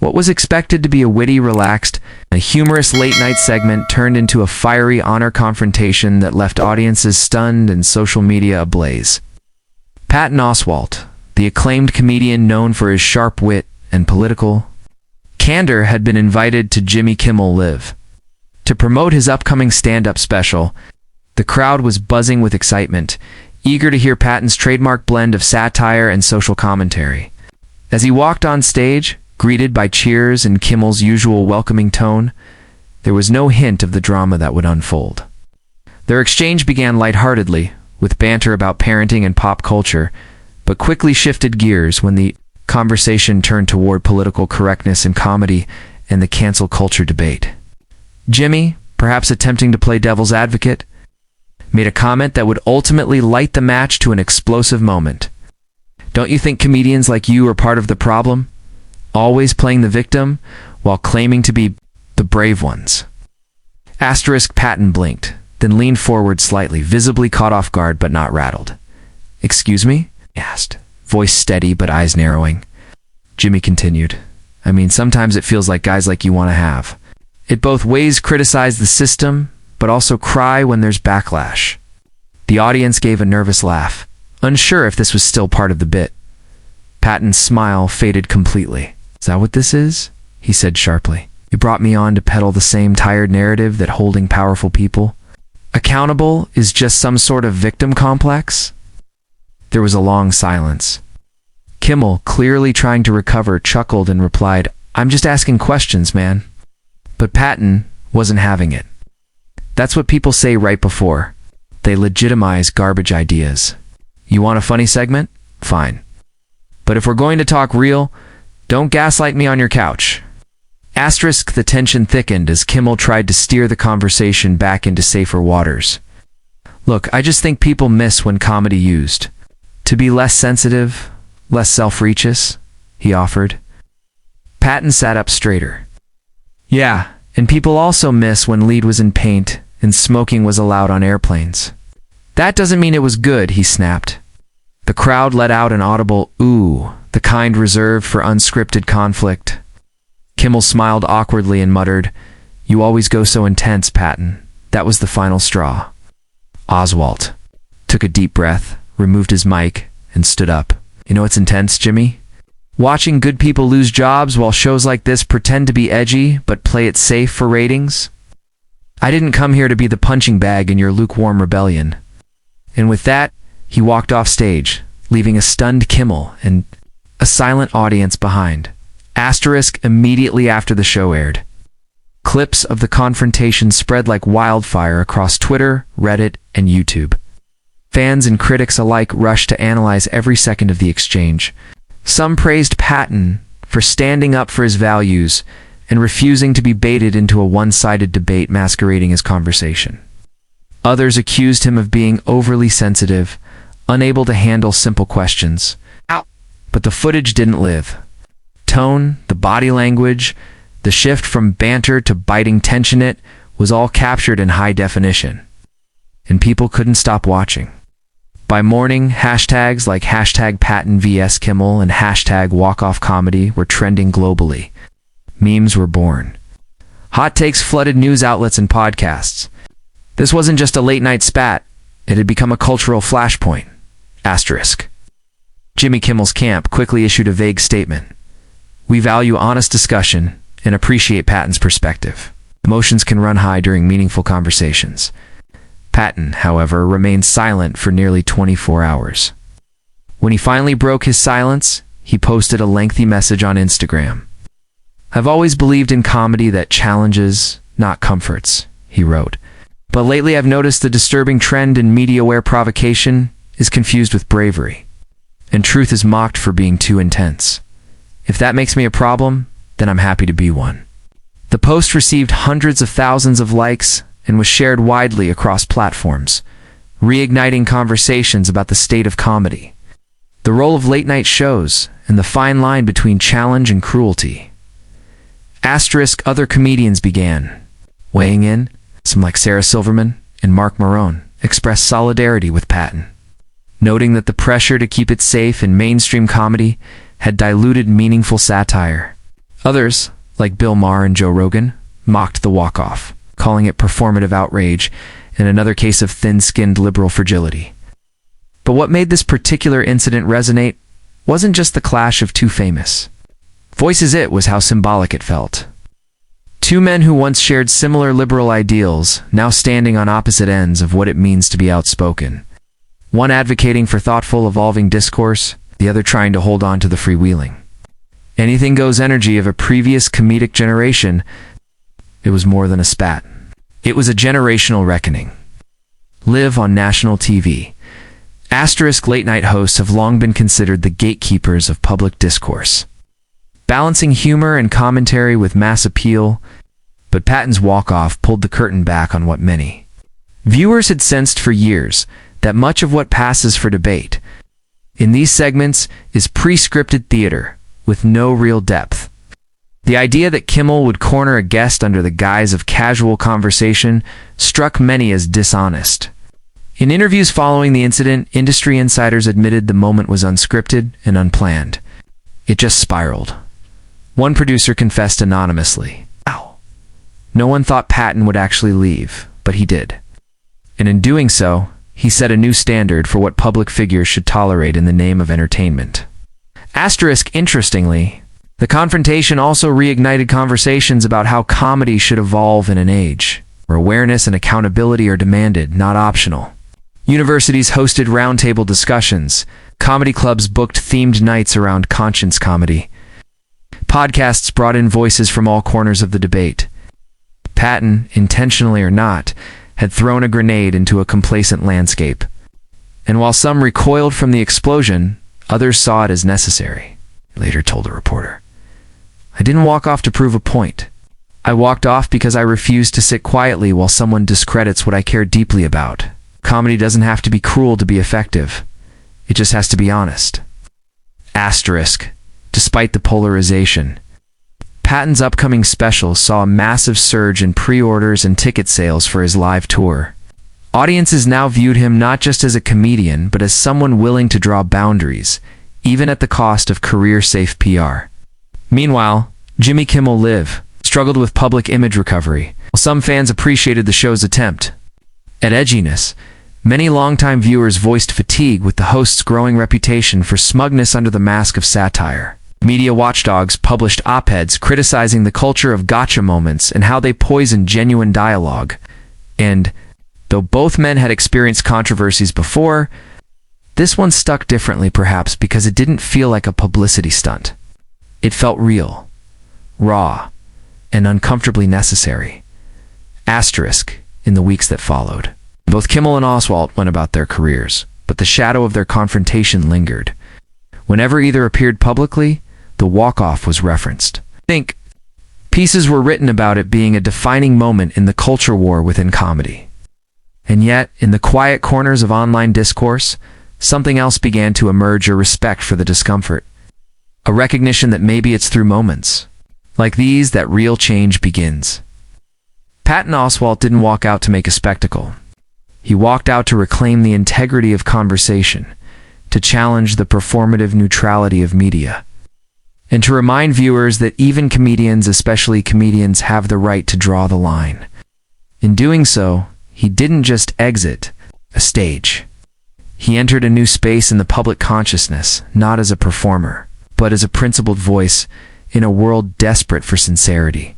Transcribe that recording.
What was expected to be a witty, relaxed, and humorous late-night segment turned into a fiery honor confrontation that left audiences stunned and social media ablaze. Patton Oswalt, the acclaimed comedian known for his sharp wit and political candor, had been invited to Jimmy Kimmel Live to promote his upcoming stand-up special. The crowd was buzzing with excitement, eager to hear Patton's trademark blend of satire and social commentary. As he walked on stage, greeted by cheers and Kimmel's usual welcoming tone, there was no hint of the drama that would unfold. Their exchange began lightheartedly, with banter about parenting and pop culture, but quickly shifted gears when the conversation turned toward political correctness in comedy and the cancel culture debate. Jimmy, perhaps attempting to play devil's advocate, made a comment that would ultimately light the match to an explosive moment. "Don't you think comedians like you are part of the problem? Always playing the victim while claiming to be the brave ones." Patton blinked, then leaned forward slightly, visibly caught off guard but not rattled. "Excuse me?" he asked, voice steady but eyes narrowing. Jimmy continued, "I mean, sometimes it feels like guys like you want to have it both ways, criticize the system, but also cry when there's backlash." The audience gave a nervous laugh, unsure if this was still part of the bit. Patton's smile faded completely. "Is that what this is?" he said sharply. "You brought me on to peddle the same tired narrative that holding powerful people accountable is just some sort of victim complex?" There was a long silence. Kimmel, clearly trying to recover, chuckled and replied, "I'm just asking questions, man." But Patton wasn't having it. That's what people say right before they legitimize garbage ideas. "You want a funny segment? Fine. But if we're going to talk real, don't gaslight me on your couch." The tension thickened as Kimmel tried to steer the conversation back into safer waters. "Look, I just think people miss when comedy used to be less sensitive, less self-righteous," he offered. Patton sat up straighter. "Yeah, and people also miss when lead was in paint and smoking was allowed on airplanes." "That doesn't mean it was good," he snapped. The crowd let out an audible "ooh," the kind reserved for unscripted conflict. Kimmel smiled awkwardly and muttered, "You always go so intense, Patton." That was the final straw. Oswalt took a deep breath, removed his mic, and stood up. "You know what's intense, Jimmy? Watching good people lose jobs while shows like this pretend to be edgy but play it safe for ratings. I didn't come here to be the punching bag in your lukewarm rebellion." And with that, he walked off stage, leaving a stunned Kimmel and a silent audience behind. Immediately after the show aired, clips of the confrontation spread like wildfire across Twitter, Reddit, and YouTube. Fans and critics alike rushed to analyze every second of the exchange. Some praised Patton for standing up for his values and refusing to be baited into a one-sided debate masquerading as conversation. Others accused him of being overly sensitive, unable to handle simple questions. But the footage didn't live. Tone, the body language, the shift from banter to biting tension, it was all captured in high definition. And people couldn't stop watching. By morning, hashtags like #PattonVSKimmel and #WalkOffComedy were trending globally. Memes were born. Hot takes flooded news outlets and podcasts. This wasn't just a late-night spat. It had become a cultural flashpoint. Jimmy Kimmel's camp quickly issued a vague statement. "We value honest discussion and appreciate Patton's perspective. Emotions can run high during meaningful conversations." Patton, however, remained silent for nearly 24 hours. When he finally broke his silence, he posted a lengthy message on Instagram. "I've always believed in comedy that challenges, not comforts," he wrote. "But lately I've noticed the disturbing trend in media where provocation is confused with bravery, and truth is mocked for being too intense. If that makes me a problem, then I'm happy to be one." The post received hundreds of thousands of likes and was shared widely across platforms, reigniting conversations about the state of comedy, the role of late-night shows, and the fine line between challenge and cruelty. Other comedians began weighing in. Some like Sarah Silverman and Mark Maron expressed solidarity with Patton, noting that the pressure to keep it safe in mainstream comedy had diluted meaningful satire. Others, like Bill Maher and Joe Rogan, mocked the walk-off, calling it performative outrage and another case of thin-skinned liberal fragility. But what made this particular incident resonate wasn't just the clash of two famous voices, it was how symbolic it felt. Two men who once shared similar liberal ideals, now standing on opposite ends of what it means to be outspoken. One advocating for thoughtful, evolving discourse, the other trying to hold on to the freewheeling anything-goes energy of a previous comedic generation. It was more than a spat. It was a generational reckoning. Live on national TV. Asterisk late-night hosts have long been considered the gatekeepers of public discourse, balancing humor and commentary with mass appeal, but Patton's walk-off pulled the curtain back on what many viewers had sensed for years, that much of what passes for debate in these segments is pre-scripted theater with no real depth. The idea that Kimmel would corner a guest under the guise of casual conversation struck many as dishonest. In interviews following the incident, industry insiders admitted the moment was unscripted and unplanned. It just spiraled. One producer confessed anonymously, "Ow. No one thought Patton would actually leave, but he did. And in doing so, he set a new standard for what public figures should tolerate in the name of entertainment." Asterisk, interestingly, the confrontation also reignited conversations about how comedy should evolve in an age where awareness and accountability are demanded, not optional. Universities hosted roundtable discussions. Comedy clubs booked themed nights around conscience comedy. Podcasts brought in voices from all corners of the debate. Patton, intentionally or not, had thrown a grenade into a complacent landscape. And while some recoiled from the explosion, others saw it as necessary, he later told a reporter. "I didn't walk off to prove a point. I walked off because I refused to sit quietly while someone discredits what I care deeply about. Comedy doesn't have to be cruel to be effective. It just has to be honest." Asterisk, despite the polarization, Patton's upcoming special saw a massive surge in pre-orders and ticket sales for his live tour. Audiences now viewed him not just as a comedian, but as someone willing to draw boundaries, even at the cost of career-safe PR. Meanwhile, Jimmy Kimmel Live struggled with public image recovery. While some fans appreciated the show's attempt at edginess, many longtime viewers voiced fatigue with the host's growing reputation for smugness under the mask of satire. Media watchdogs published op-eds criticizing the culture of gotcha moments and how they poison genuine dialogue. And though both men had experienced controversies before, this one stuck differently perhaps because it didn't feel like a publicity stunt. It felt real, raw, and uncomfortably necessary. Asterisk, in the weeks that followed, both Kimmel and Oswalt went about their careers, but the shadow of their confrontation lingered. Whenever either appeared publicly, the walk-off was referenced. Pieces were written about it being a defining moment in the culture war within comedy. And yet, in the quiet corners of online discourse, something else began to emerge: a respect for the discomfort. A recognition that maybe it's through moments like these that real change begins. Patton Oswalt didn't walk out to make a spectacle. He walked out to reclaim the integrity of conversation, to challenge the performative neutrality of media, and to remind viewers that even comedians, especially comedians, have the right to draw the line. In doing so, he didn't just exit a stage. He entered a new space in the public consciousness, not as a performer, but as a principled voice in a world desperate for sincerity.